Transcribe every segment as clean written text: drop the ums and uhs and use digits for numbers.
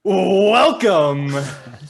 Welcome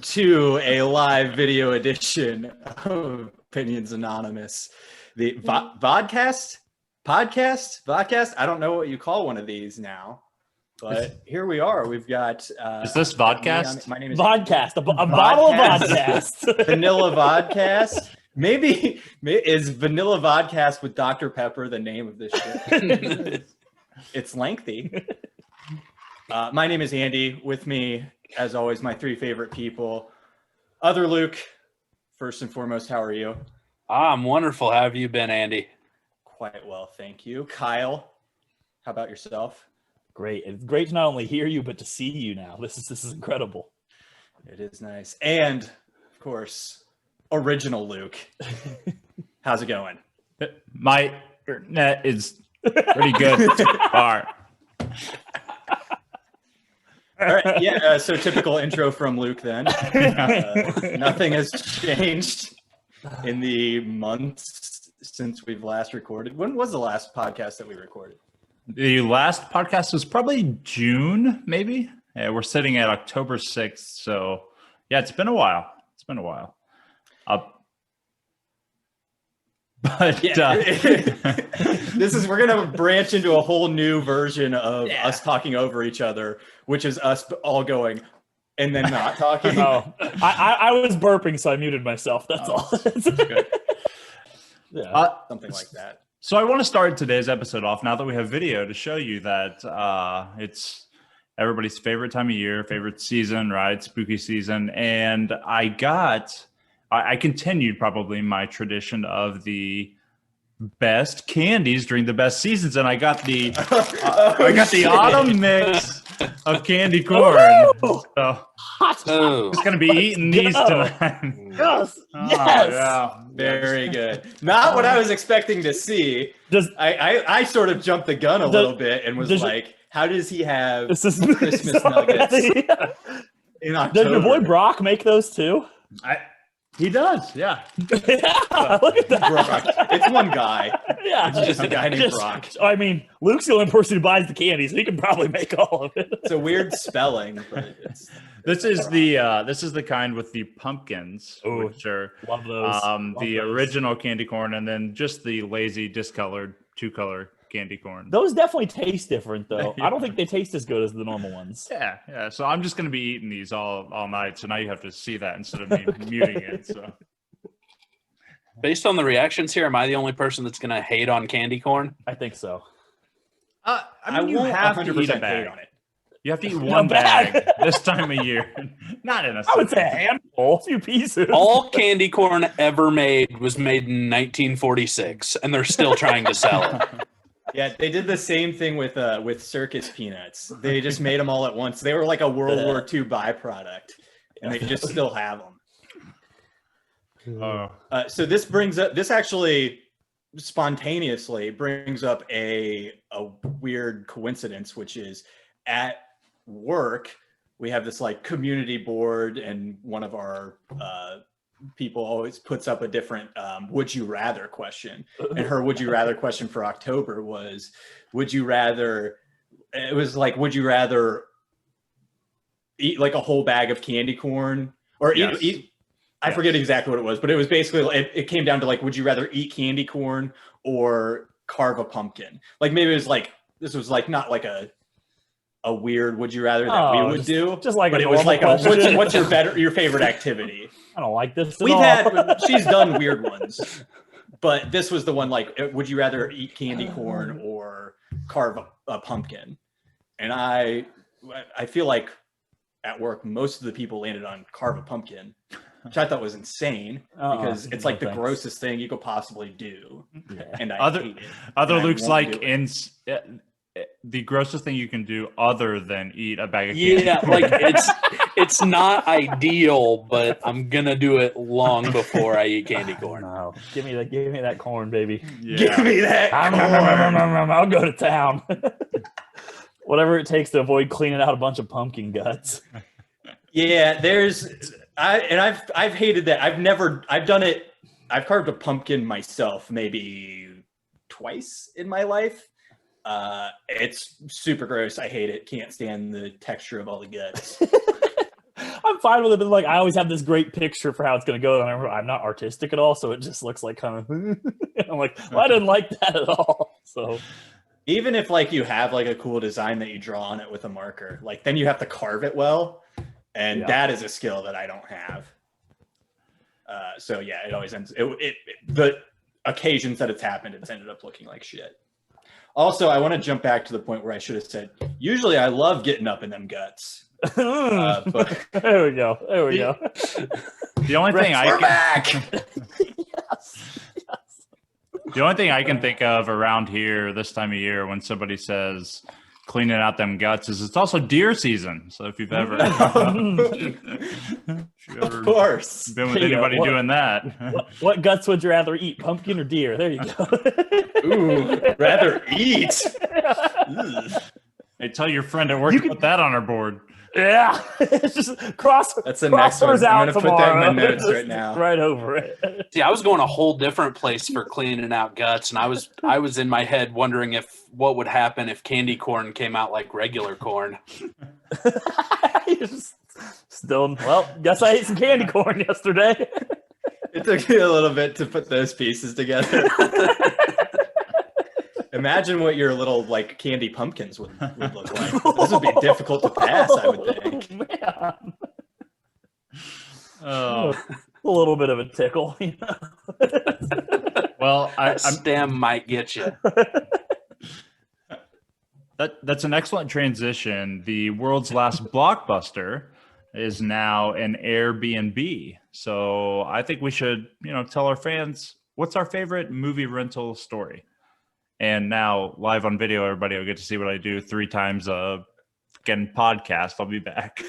to a live video edition of Opinions Anonymous. The vodcast? Podcast? I don't know what you call one of these now, but here we are. We've got... Is this vodcast? My name is... Vodcast, a bottle of vodcast. Vanilla vodcast. Maybe is Vanilla Vodcast with Dr. Pepper the name of this show? It's lengthy. My name is Andy. With me, as always, my three favorite people. Other Luke, first and foremost, how are you? I'm wonderful. How have you been, Andy? Quite well, thank you. Kyle, how about yourself? Great. It's great to not only hear you, but to see you now. This is incredible. It is nice. And, of course, original Luke. How's it going? My internet is pretty good so far. All right, yeah, so typical intro from Luke then. Nothing has changed in the months since we've last recorded. When was the last podcast that we recorded? The last podcast was probably June, maybe. Yeah, we're sitting at October 6th, so yeah, it's been a while. But we're gonna branch into a whole new version of us talking over each other, which is us all going and then not talking. Oh, I was burping, so I muted myself. That's all. That's good. Yeah. Something like that. So I want to start today's episode off now that we have video to show you that it's everybody's favorite time of year, favorite season, right? Spooky season. And I continued probably my tradition of the best candies during the best seasons, and I got the autumn mix of candy corn. So I'm just gonna be eating these tonight. Yes. Oh, Yes. yeah. Very good. Not what I was expecting to see. I sort of jumped the gun a little bit and was like, how does he have Christmas nuggets in October? Does your boy Brock make those too? He does, yeah. Yeah, look at that. Brock. It's one guy. Yeah, It's just a guy named Brock. I mean, Luke's the only person who buys the candy, so he can probably make all of it. It's a weird spelling, but it's... This is the kind with the pumpkins, Ooh, which are love those. the original candy corn, and then just the lazy discolored 2-color candy corn. Those definitely taste different, though. I don't think they taste as good as the normal ones. Yeah. So I'm just gonna be eating these all night. So now you have to see that instead of me muting it. So Based on the reactions here, am I the only person that's going to hate on candy corn? I think so. I you won't have to eat a 100% bag. hate on it. you have to eat one bag this time of year, not in a. I would say a handful, a few pieces. All candy corn ever made was made in 1946, and they're still trying to sell it. Yeah, they did the same thing with circus peanuts. They just made them all at once. They were like a World War II byproduct, and they just still have them. So this actually spontaneously brings up a weird coincidence, which is at work we have this like community board, and one of our people always puts up a different would you rather question, and her would you rather question for October was would you rather eat like a whole bag of candy corn or eat I forget exactly what it was, but it was basically it came down to like would you rather eat candy corn or carve a pumpkin. Like maybe it was like this was like not like a weird would you rather that we would do, just like, but it was like what's your favorite activity. I don't like this. She's done weird ones, but this was the one like would you rather eat candy corn or carve a pumpkin. And I feel like at work most of the people landed on carve a pumpkin, which I thought was insane because it's like the grossest thing you could possibly do. Yeah. And I hate it. Other Luke's like the grossest thing you can do other than eat a bag of candy. Yeah, like it's not ideal, but I'm gonna do it long before I eat candy corn. No, give me that corn, baby. Yeah. Give me that corn. I'll go to town. Whatever it takes to avoid cleaning out a bunch of pumpkin guts. Yeah, I've hated that. I've done it. I've carved a pumpkin myself maybe twice in my life. It's super gross. I hate it. Can't stand the texture of all the guts. I'm fine with it, but like I always have this great picture for how it's going to go, and I'm not artistic at all, so it just looks like kind of. I'm like, well, I didn't like that at all. So even if like you have like a cool design that you draw on it with a marker, like then you have to carve it well, and that is a skill that I don't have. So yeah, it always ends. The occasions that it's happened, it's ended up looking like shit. Also, I want to jump back to the point where I should have said, usually I love getting up in them guts. But there we go. There we go. The only thing we're back. Yes. The only thing I can think of around here this time of year when somebody says cleaning out them guts is it's also deer season. So if you've ever, Of course, been with anybody doing that, what guts would you rather eat, pumpkin or deer? There you go. Ooh, rather eat. Hey, tell your friend at work to put that on our board. Yeah, it's just That's the next one. I'm going to put that in my notes right now. Right over it. See, I was going a whole different place for cleaning out guts, and I was in my head wondering what would happen if candy corn came out like regular corn. Still, well, guess I ate some candy corn yesterday. It took me a little bit to put those pieces together. Imagine what your little like candy pumpkins would look like. This would be difficult to pass, I would think. Man. Oh, A little bit of a tickle. You know? well, That stem might get you. That's an excellent transition. The world's last blockbuster is now an Airbnb. So I think we should, tell our fans what's our favorite movie rental story. And now live on video, everybody will get to see what I do 3 times a fucking podcast. I'll be back.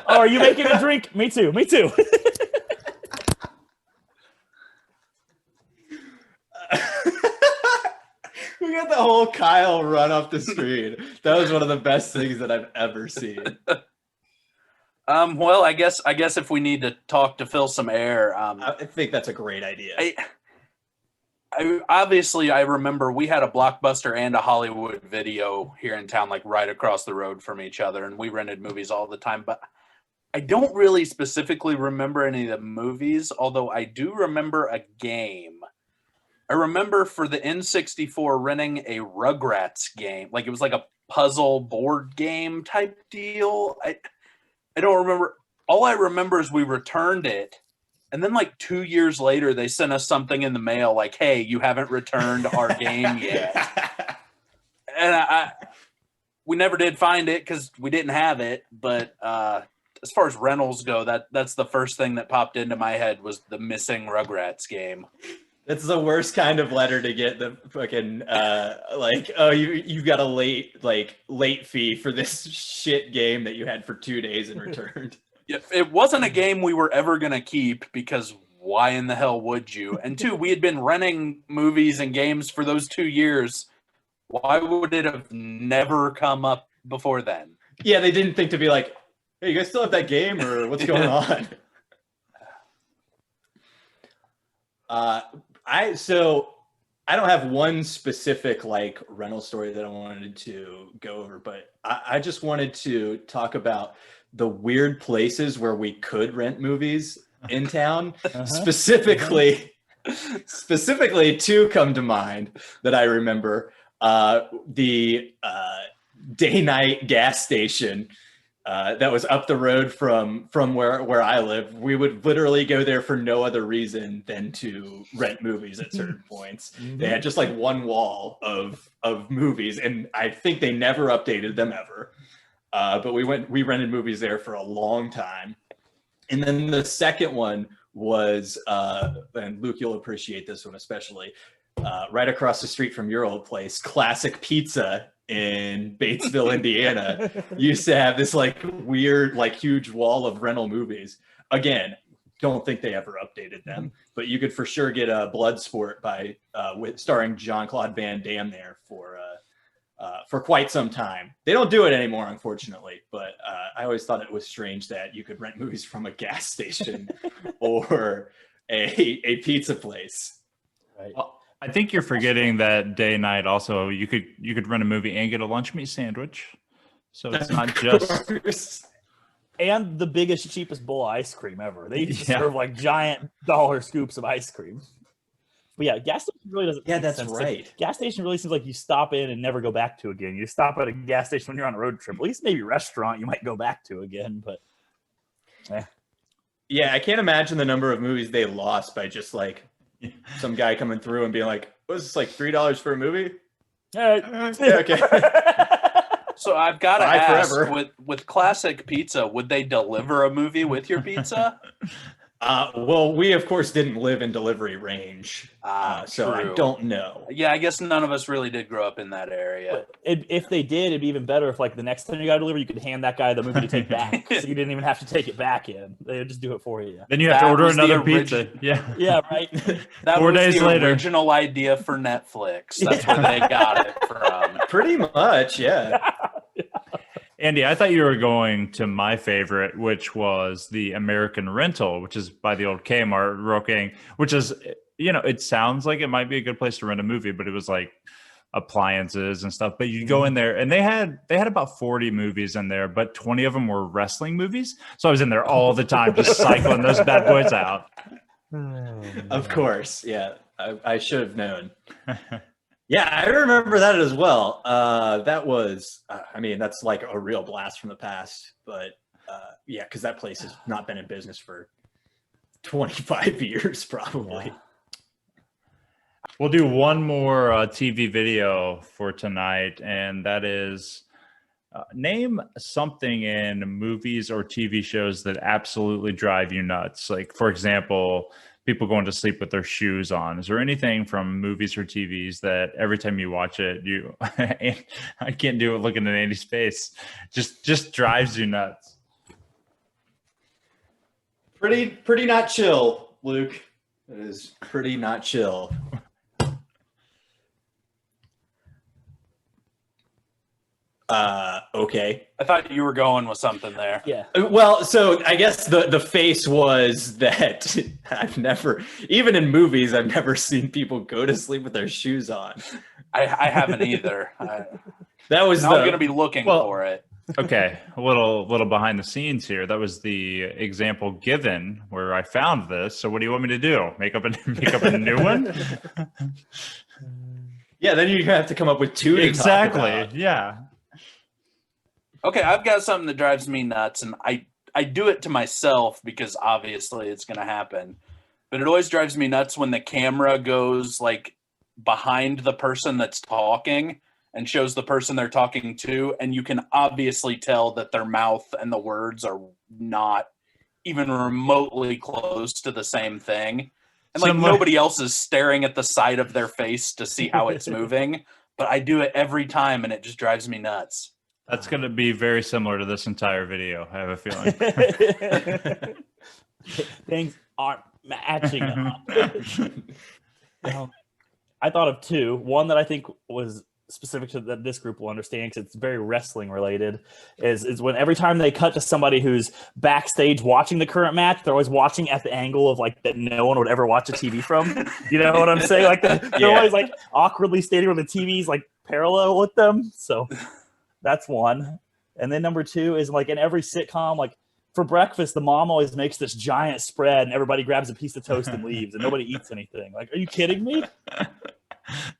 Oh, are you making a drink? Me too. Me too. We got the whole Kyle run off the screen. That was one of the best things that I've ever seen. Well, I guess if we need to talk to fill some air, I think that's a great idea. I remember we had a Blockbuster and a Hollywood Video here in town, like right across the road from each other, and we rented movies all the time. But I don't really specifically remember any of the movies, although I do remember a game. I remember for the N64 renting a Rugrats game. Like it was like a puzzle board game type deal. I don't remember. All I remember is we returned it. And then like 2 years later, they sent us something in the mail like, hey, you haven't returned our game yet. And we never did find it because we didn't have it. But as far as rentals go, that's the first thing that popped into my head was the missing Rugrats game. That's the worst kind of letter to get. The fucking like, oh, you've got a late fee for this shit game that you had for 2 days and returned. Yeah, it wasn't a game we were ever gonna keep because why in the hell would you? And 2, we had been renting movies and games for those 2 years. Why would it have never come up before then? Yeah, they didn't think to be like, hey, you guys still have that game or what's going on? I don't have one specific like rental story that I wanted to go over, but I just wanted to talk about the weird places where we could rent movies in town. Specifically 2 come to mind that I remember. The day-night gas station that was up the road from where I live. We would literally go there for no other reason than to rent movies at certain points. They had just like one wall of movies, and I think they never updated them ever. But we rented movies there for a long time. And then the second one was, and Luke, you'll appreciate this one especially, right across the street from your old place, Classic Pizza in Batesville, Indiana, used to have this like weird, like huge wall of rental movies. Again, don't think they ever updated them, but you could for sure get a Bloodsport by starring Jean-Claude Van Damme there for quite some time. They don't do it anymore, unfortunately, but I always thought it was strange that you could rent movies from a gas station or a pizza place. Right. Well, I think you're forgetting that day night also you could rent a movie and get a lunch meat sandwich. So it's not just And the biggest, cheapest bowl of ice cream ever. They used to Yeah. serve like giant dollar scoops of ice cream. But yeah, gas station really doesn't. Yeah, make that's sense. right. Gas station really seems like you stop in and never go back to again. You stop at a gas station when you're on a road trip. At least maybe restaurant you might go back to again. But Yeah, I can't imagine the number of movies they lost by just like some guy coming through and being like, "Was this like $3 for a movie?" yeah, Okay. So I've got to Bye ask, forever. with classic pizza, would they deliver a movie with your pizza? Well, we of course didn't live in delivery range, so I True. don't know. Yeah, I guess none of us really did grow up in that area. if they did, it'd be even better if like the next time you got to deliver, you could hand that guy the movie to take back, so you didn't even have to take it back in. They would just do it for you. Then you have to That order was the another pizza. Yeah. Yeah, right. That 4 was days the later. original idea for Netflix. That's where they got it from. Pretty much, yeah. Andy, I thought you were going to my favorite, which was the American Rental, which is by the old Kmart, Roking, which is, it sounds like it might be a good place to rent a movie, but it was like appliances and stuff. But you go in there and they had about 40 movies in there, but 20 of them were wrestling movies. So I was in there all the time just cycling those bad boys out. Of course, yeah. I should have known. Yeah, I remember that as well. That was, that's like a real blast from the past. But yeah, because that place has not been in business for 25 years, probably. Yeah. We'll do one more TV video for tonight, and that is name something in movies or TV shows that absolutely drive you nuts. Like, for example, people going to sleep with their shoes on. Is there anything from movies or TVs that every time you watch it, I can't do it looking at Andy's face, just drives you nuts? Pretty not chill, Luke. It is pretty not chill. Okay. I thought you were going with something there. Yeah. Well, so I guess the face was that I've never, even in movies, I've never seen people go to sleep with their shoes on. I haven't either. That was I'm going to be looking for it. Okay, a little behind the scenes here. That was the example given where I found this. So what do you want me to do? Make up a new one? Yeah, then you have to come up with two. Exactly. Yeah. Okay, I've got something that drives me nuts, and I do it to myself because obviously it's going to happen. But it always drives me nuts when the camera goes like behind the person that's talking and shows the person they're talking to, and you can obviously tell that their mouth and the words are not even remotely close to the same thing. And like nobody else is staring at the side of their face to see how it's moving, but I do it every time and it just drives me nuts. That's going to be very similar to this entire video, I have a feeling. Things aren't matching up. I thought of two. One that I think was specific to that this group will understand because it's very wrestling related is when every time they cut to somebody who's backstage watching the current match, they're always watching at the angle of like that no one would ever watch a TV from. You know what I'm saying? Like they're always like awkwardly standing where the TV's like parallel with them. So that's one. And then number two is like in every sitcom, like for breakfast, the mom always makes this giant spread and everybody grabs a piece of toast and leaves and nobody eats anything. Like, are you kidding me?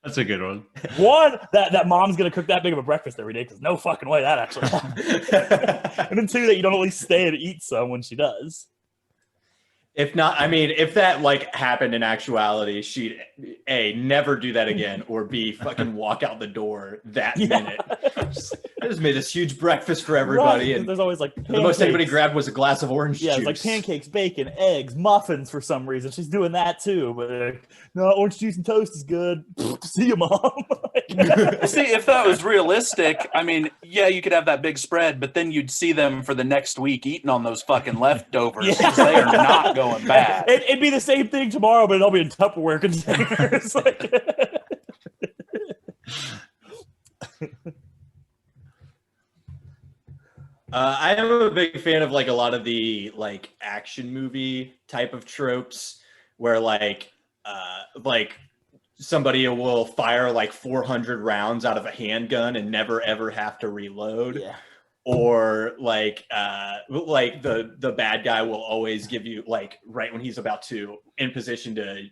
That's a good one. One, that mom's going to cook that big of a breakfast every day because no fucking way that actually happens. And then two, that you don't at least stay and eat some when she does. If not, I mean, if that like happened in actuality, she'd A, never do that again, or B, fucking walk out the door that minute. I just made this huge breakfast for everybody. Right, and there's always like pancakes. the most anybody grabbed was a glass of orange juice. Yeah, it's like pancakes, bacon, eggs, muffins for some reason. She's doing that too. But no, orange juice and toast is good. See you, Mom. See, if that was realistic, I mean, yeah, you could have that big spread, but then you'd see them for the next week eating on those fucking leftovers because they are not going bad. It'd be the same thing tomorrow, but it'll be in Tupperware containers. I am a big fan of like a lot of the like action movie type of tropes where like somebody will fire like 400 rounds out of a handgun and never ever have to reload. Yeah. or like the bad guy will always give you like right when he's about to in position to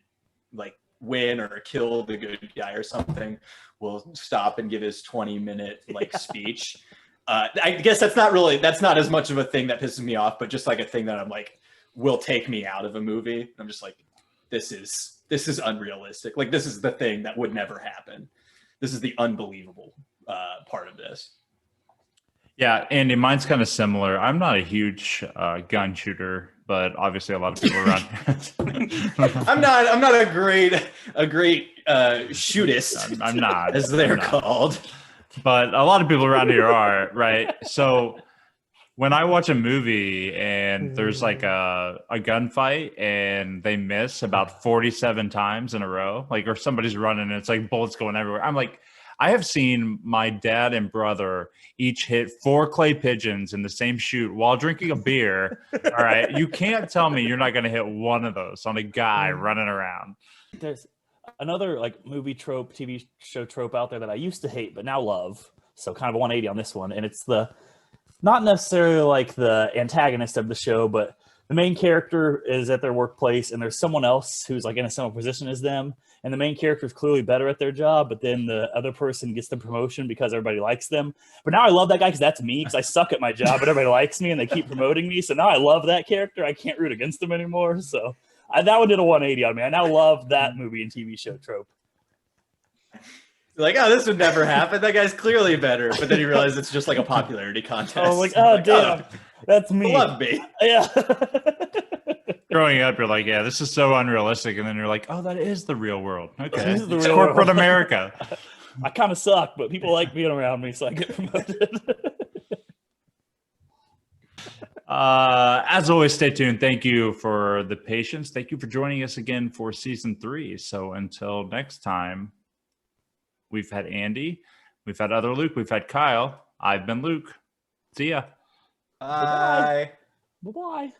like win or kill the good guy or something, will stop and give his 20-minute like speech. I guess that's not as much of a thing that pisses me off, but just like a thing that I'm like will take me out of a movie. I'm just like, this is unrealistic. Like this is the thing that would never happen. This is the unbelievable part of this. Yeah, Andy, mine's kind of similar. I'm not a huge gun shooter, but obviously a lot of people around. I'm not a great shootist. I'm not, as they're called. But a lot of people around here are, right? So when I watch a movie and there's like a gunfight and they miss about 47 times in a row, like, or somebody's running and it's like bullets going everywhere, I'm like, I have seen my dad and brother each hit 4 clay pigeons in the same shoot while drinking a beer. All right. You can't tell me you're not going to hit one of those on a guy running around. There's another like movie trope, TV show trope out there that I used to hate, but now love. So kind of a 180 on this one. And it's not necessarily like the antagonist of the show, but the main character is at their workplace and there's someone else who's like in a similar position as them. And the main character is clearly better at their job, but then the other person gets the promotion because everybody likes them. But now I love that guy because that's me, because I suck at my job, but everybody likes me and they keep promoting me. So now I love that character. I can't root against them anymore. So that one did a 180 on me. I now love that movie and TV show trope. Like, oh, this would never happen. That guy's clearly better. But then you realize it's just like a popularity contest. Oh, like, oh, damn. That's me. Love me. Yeah. Growing up, you're like, yeah, this is so unrealistic. And then you're like, oh, that is the real world. Okay. It's It's corporate America. I kind of suck, but people like being around me, so I get promoted. As always, stay tuned. Thank you for the patience. Thank you for joining us again for season 3. So until next time, we've had Andy, we've had other Luke, we've had Kyle. I've been Luke. See ya. Bye. Bye-bye.